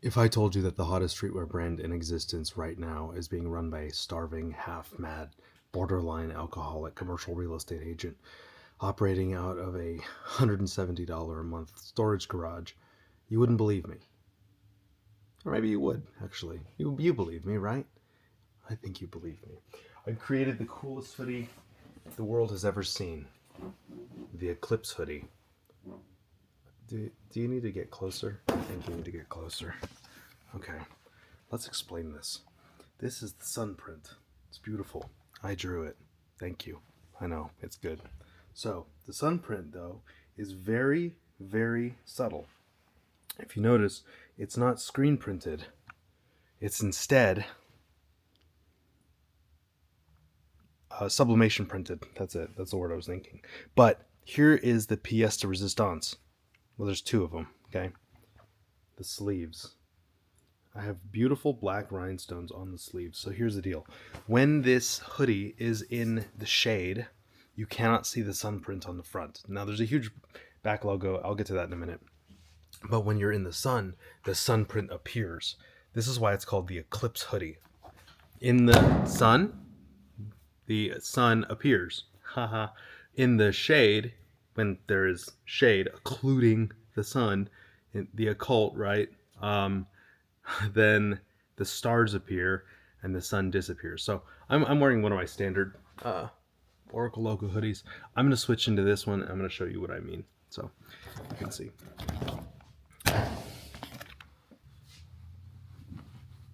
If I told you that the hottest streetwear brand in existence right now is being run by a starving, half-mad, borderline alcoholic commercial real estate agent operating out of a $170 a month storage garage, you wouldn't believe me. Or maybe you would, actually. You believe me, right? I think you believe me. I've created the coolest hoodie the world has ever seen. The Eclipse hoodie. Do you need to get closer? I think you need to get closer. Okay, let's explain this. This is the sun print. It's beautiful. I drew it. Thank you. I know, it's good. So, the sun print, though, is very, very subtle. If you notice, it's not screen printed. It's instead sublimation printed. That's it. That's the word I was thinking. But here is the pièce de résistance. Well, there's two of them, okay? The sleeves. I have beautiful black rhinestones on the sleeves. So here's the deal. When this hoodie is in the shade, you cannot see the sun print on the front. Now, there's a huge back logo. I'll get to that in a minute. But when you're in the sun print appears. This is why it's called the Eclipse hoodie. In the sun appears. Haha. In the shade, when there is shade occluding the sun, the occult, right? Then the stars appear and the sun disappears. So I'm wearing one of my standard Oracle logo hoodies. I'm going to switch into this one. I'm going to show you what I mean. So you can see.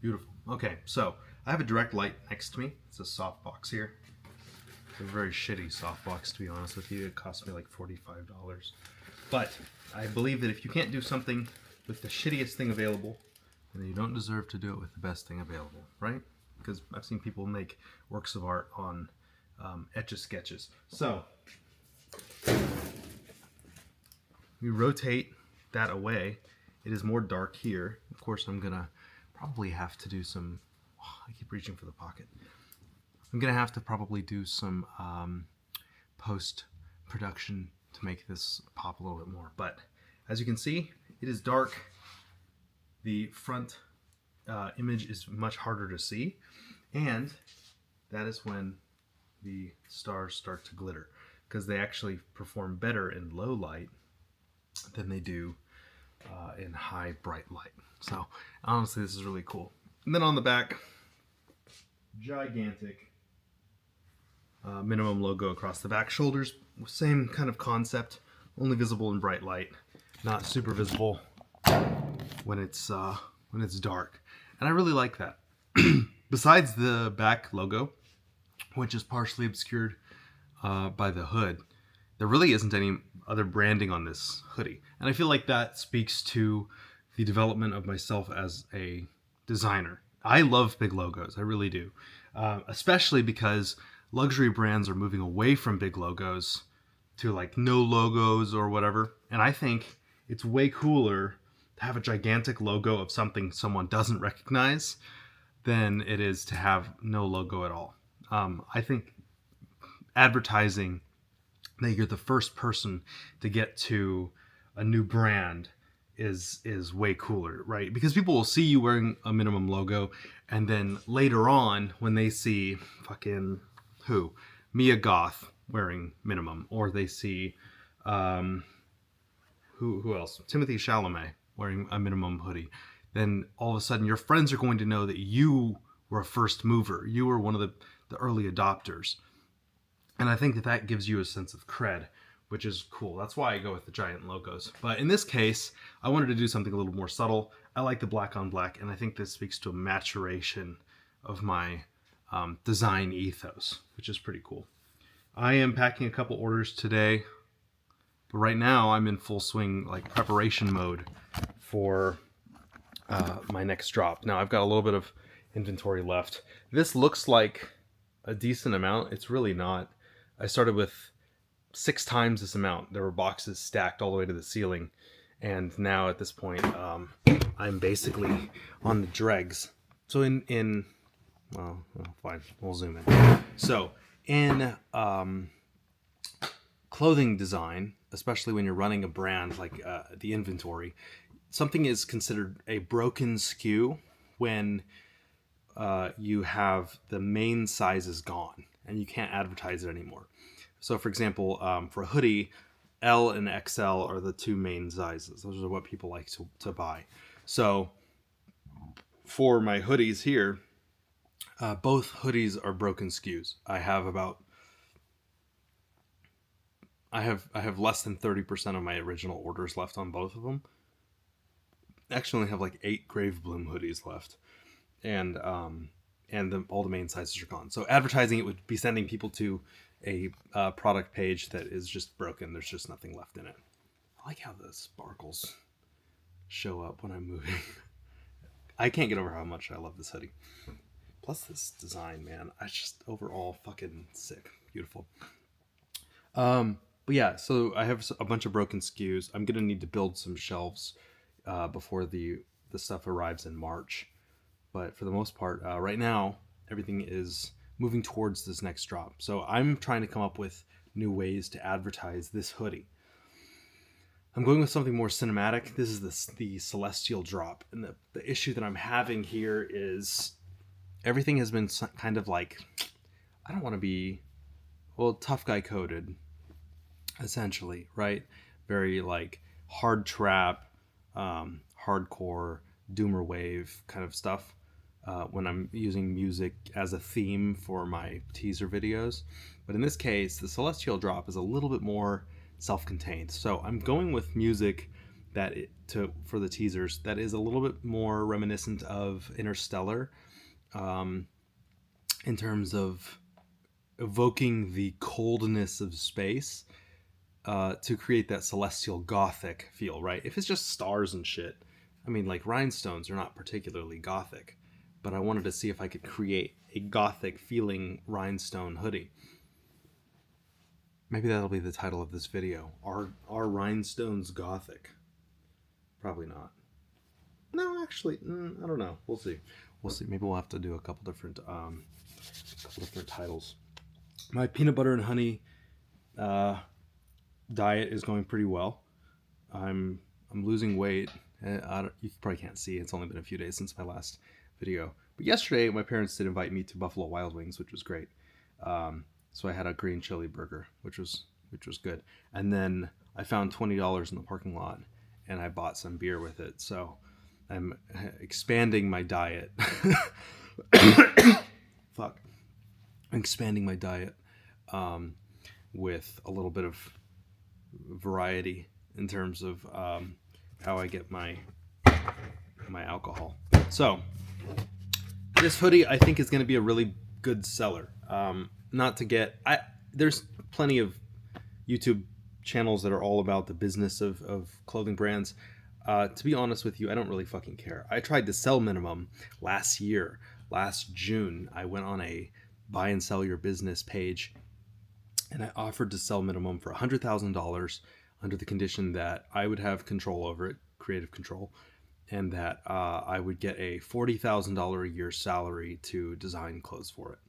Beautiful. Okay, so I have a direct light next to me. It's a softbox here. It's a very shitty softbox, to be honest with you. It cost me like $45. But I believe that if you can't do something with the shittiest thing available, then you don't deserve to do it with the best thing available, right? Because I've seen people make works of art on etch-a-sketches. So we rotate that away. It is more dark here. Of course, I'm gonna probably have to do some, I keep reaching for the pocket. I'm gonna have to probably do some post-production to make this pop a little bit more. But as you can see, it is dark. The front image is much harder to see. And that is when the stars start to glitter, because they actually perform better in low light than they do in high bright light. So honestly, this is really cool. And then on the back, gigantic minimum logo across the back. Shoulders, same kind of concept, only visible in bright light, not super visible when it's dark. And I really like that. Besides the back logo, which is partially obscured by the hood, there really isn't any other branding on this hoodie. And I feel like that speaks to the development of myself as a designer. I love big logos, I really do. Especially because luxury brands are moving away from big logos to like no logos or whatever. And I think it's way cooler to have a gigantic logo of something someone doesn't recognize than it is to have no logo at all. I think advertising that you're the first person to get to a new brand is way cooler, right? Because people will see you wearing a minimum logo, and then later on when they see fucking Mia Goth wearing minimum, or they see who else? Timothy Chalamet wearing a minimum hoodie, then all of a sudden your friends are going to know that you were a first mover. You were one of the early adopters. And I think that gives you a sense of cred, which is cool. That's why I go with the giant logos. But in this case, I wanted to do something a little more subtle. I like the black on black, and I think this speaks to a maturation of my design ethos, which is pretty cool. I am packing a couple orders today, but right now I'm in full swing, like preparation mode for my next drop. Now I've got a little bit of inventory left. This looks like a decent amount. It's really not. I started with 6 times this amount. There were boxes stacked all the way to the ceiling, and now at this point I'm basically on the dregs. So well, fine, we'll zoom in. So in clothing design, especially when you're running a brand like the inventory, something is considered a broken SKU when you have the main sizes gone and you can't advertise it anymore. So, for example, for a hoodie, L and XL are the two main sizes. Those are what people like to buy. So, for my hoodies here, both hoodies are broken SKUs. I have less than 30% of my original orders left on both of them. I actually only have like 8 Grave Bloom hoodies left, and all the main sizes are gone. So advertising it would be sending people to a product page that is just broken. There's just nothing left in it. I like how the sparkles show up when I'm moving. I can't get over how much I love this hoodie. Plus this design, man. I just overall fucking sick. Beautiful. But yeah, so I have a bunch of broken SKUs. I'm gonna need to build some shelves before the stuff arrives in March. But for the most part, right now, everything is moving towards this next drop. So I'm trying to come up with new ways to advertise this hoodie. I'm going with something more cinematic. This is the Celestial drop. And the issue that I'm having here is everything has been kind of like, I don't want to be, well, tough guy coded, essentially, right? Very like hard trap, hardcore, doomer wave kind of stuff. When I'm using music as a theme for my teaser videos. But in this case, the Celestial drop is a little bit more self-contained. So I'm going with music for the teasers that is a little bit more reminiscent of Interstellar, in terms of evoking the coldness of space, to create that celestial gothic feel, right? If it's just stars and shit, I mean, like, rhinestones are not particularly gothic, but I wanted to see if I could create a gothic feeling rhinestone hoodie. Maybe that'll be the title of this video. Are rhinestones gothic? Probably not. No, actually, I don't know. We'll see. Maybe we'll have to do a couple different titles. My peanut butter and honey diet is going pretty well. I'm losing weight. You probably can't see. It's only been a few days since my last video. But yesterday, my parents did invite me to Buffalo Wild Wings, which was great. So I had a green chili burger, which was good. And then I found $20 in the parking lot, and I bought some beer with it. So I'm expanding my diet. Fuck. I'm expanding my diet with a little bit of variety in terms of how I get my alcohol. So this hoodie, I think, is going to be a really good seller. There's plenty of YouTube channels that are all about the business of clothing brands. To be honest with you, I don't really fucking care. I tried to sell minimum last June. I went on a buy and sell your business page, and I offered to sell minimum for $100,000 under the condition that I would have control over it, creative control, and that I would get a $40,000 a year salary to design clothes for it.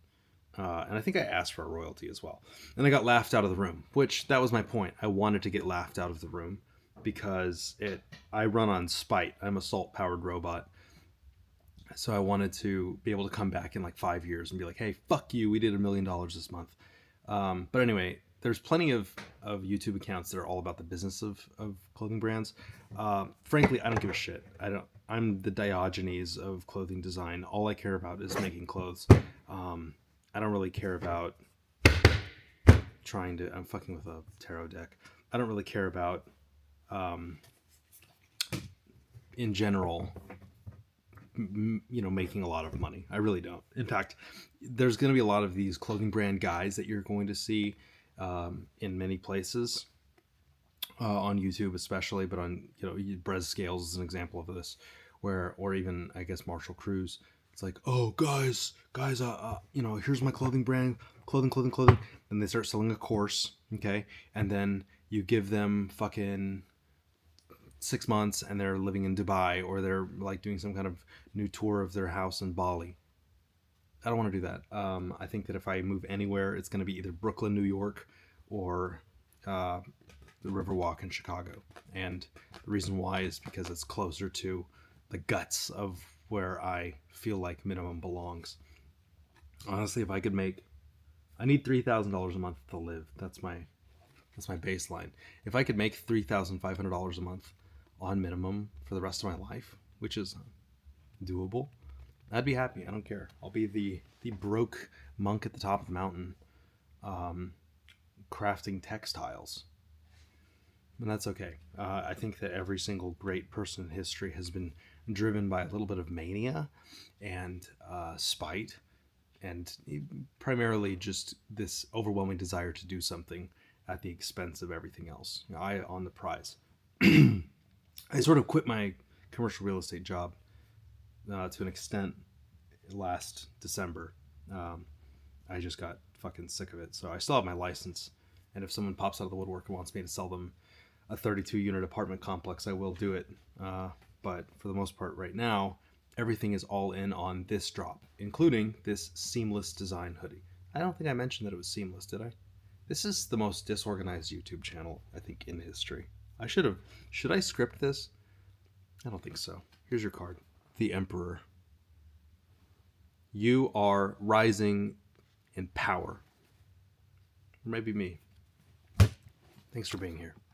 And I think I asked for a royalty as well. And I got laughed out of the room, which that was my point. I wanted to get laughed out of the room because I run on spite. I'm a salt-powered robot. So I wanted to be able to come back in like 5 years and be like, hey, fuck you, we did $1 million this month. But anyway, there's plenty of YouTube accounts that are all about the business of clothing brands. Frankly, I don't give a shit. I'm the Diogenes of clothing design. All I care about is making clothes. I don't really care about I'm fucking with a tarot deck. I don't really care about, in general, making a lot of money. I really don't. In fact, there's going to be a lot of these clothing brand guys that you're going to see in many places, on YouTube especially, but on, Brez Scales is an example of this, or even, I guess, Marshall Cruz. It's like, oh, guys, here's my clothing brand, clothing. And they start selling a course, okay? And then you give them fucking 6 months and they're living in Dubai, or they're like doing some kind of new tour of their house in Bali. I don't want to do that. I think that if I move anywhere, it's going to be either Brooklyn, New York, or the Riverwalk in Chicago. And the reason why is because it's closer to the guts of where I feel like minimum belongs. Honestly, if I could make, I need $3,000 a month to live. That's my baseline. If I could make $3,500 a month on minimum for the rest of my life, which is doable, I'd be happy. I don't care. I'll be the broke monk at the top of the mountain, crafting textiles. And that's okay. I think that every single great person in history has been driven by a little bit of mania and spite, and primarily just this overwhelming desire to do something at the expense of everything else. You know, eye on the prize. I sort of quit my commercial real estate job to an extent last December. I just got fucking sick of it. So I still have my license, and if someone pops out of the woodwork and wants me to sell them a 32-unit apartment complex, I will do it. But for the most part right now, everything is all in on this drop, including this seamless design hoodie. I don't think I mentioned that it was seamless, did I? This is the most disorganized YouTube channel, I think, in history. Should I script this? I don't think so. Here's your card. The Emperor. You are rising in power. Or maybe me. Thanks for being here.